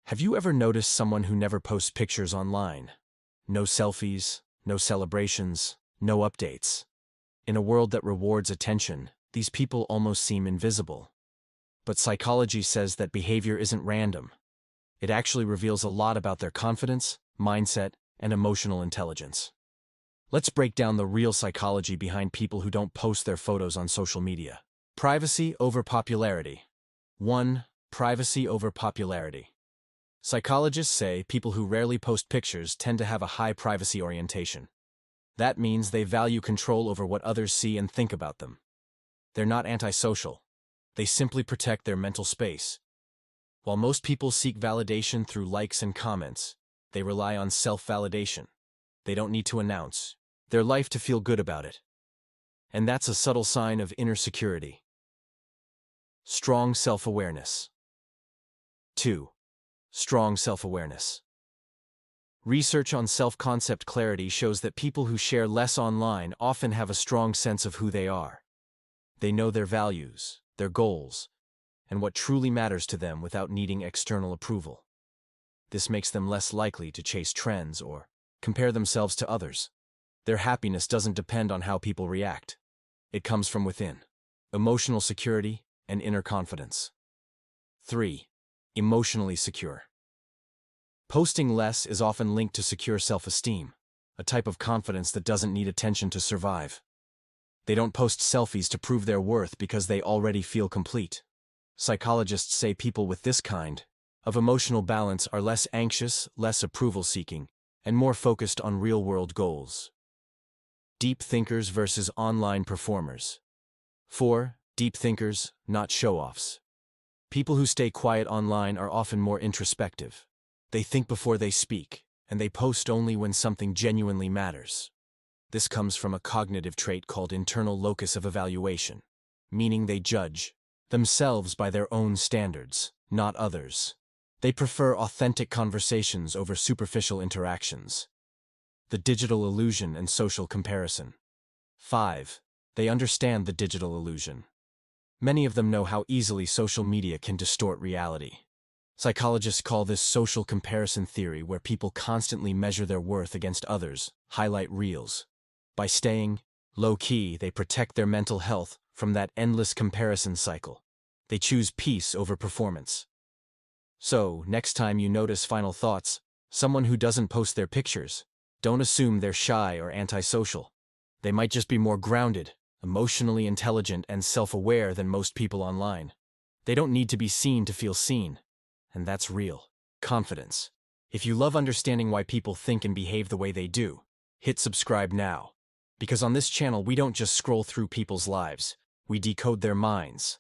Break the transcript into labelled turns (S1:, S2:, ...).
S1: Have you ever noticed someone who never posts pictures online? No selfies, no celebrations, no updates. In a world that rewards attention, these people almost seem invisible. But psychology says that behavior isn't random. It actually reveals a lot about their confidence, mindset, and emotional intelligence. Let's break down the real psychology behind people who don't post their photos on social media. Privacy over popularity. 1. Privacy over popularity. Psychologists say people who rarely post pictures tend to have a high privacy orientation. That means they value control over what others see and think about them. They're not antisocial. They simply protect their mental space. While most people seek validation through likes and comments, they rely on self-validation. They don't need to announce their life to feel good about it. And that's a subtle sign of inner security. Strong self-awareness. 2. Strong self-awareness. Research on self-concept clarity shows that people who share less online often have a strong sense of who they are. They know their values, their goals, and what truly matters to them without needing external approval. This makes them less likely to chase trends or compare themselves to others. Their happiness doesn't depend on how people react. It comes from within. Emotional security and inner confidence. 3. Emotionally secure. Posting less is often linked to secure self-esteem, a type of confidence that doesn't need attention to survive. They don't post selfies to prove their worth because they already feel complete. Psychologists say people with this kind of emotional balance are less anxious, less approval-seeking, and more focused on real-world goals. Deep thinkers versus online performers. 4. Deep thinkers, not show-offs. People who stay quiet online are often more introspective. They think before they speak, and they post only when something genuinely matters. This comes from a cognitive trait called internal locus of evaluation, meaning they judge themselves by their own standards, not others. They prefer authentic conversations over superficial interactions. The digital illusion and social comparison. 5. They understand the digital illusion. Many of them know how easily social media can distort reality. Psychologists call this social comparison theory, where people constantly measure their worth against others, highlight reels. By staying low-key, they protect their mental health from that endless comparison cycle. They choose peace over performance. So, next time you notice final thoughts, someone who doesn't post their pictures, don't assume they're shy or antisocial. They might just be more grounded, emotionally intelligent, and self-aware than most people online. They don't need to be seen to feel seen. And that's real confidence. If you love understanding why people think and behave the way they do, hit subscribe now. Because on this channel we don't just scroll through people's lives, we decode their minds.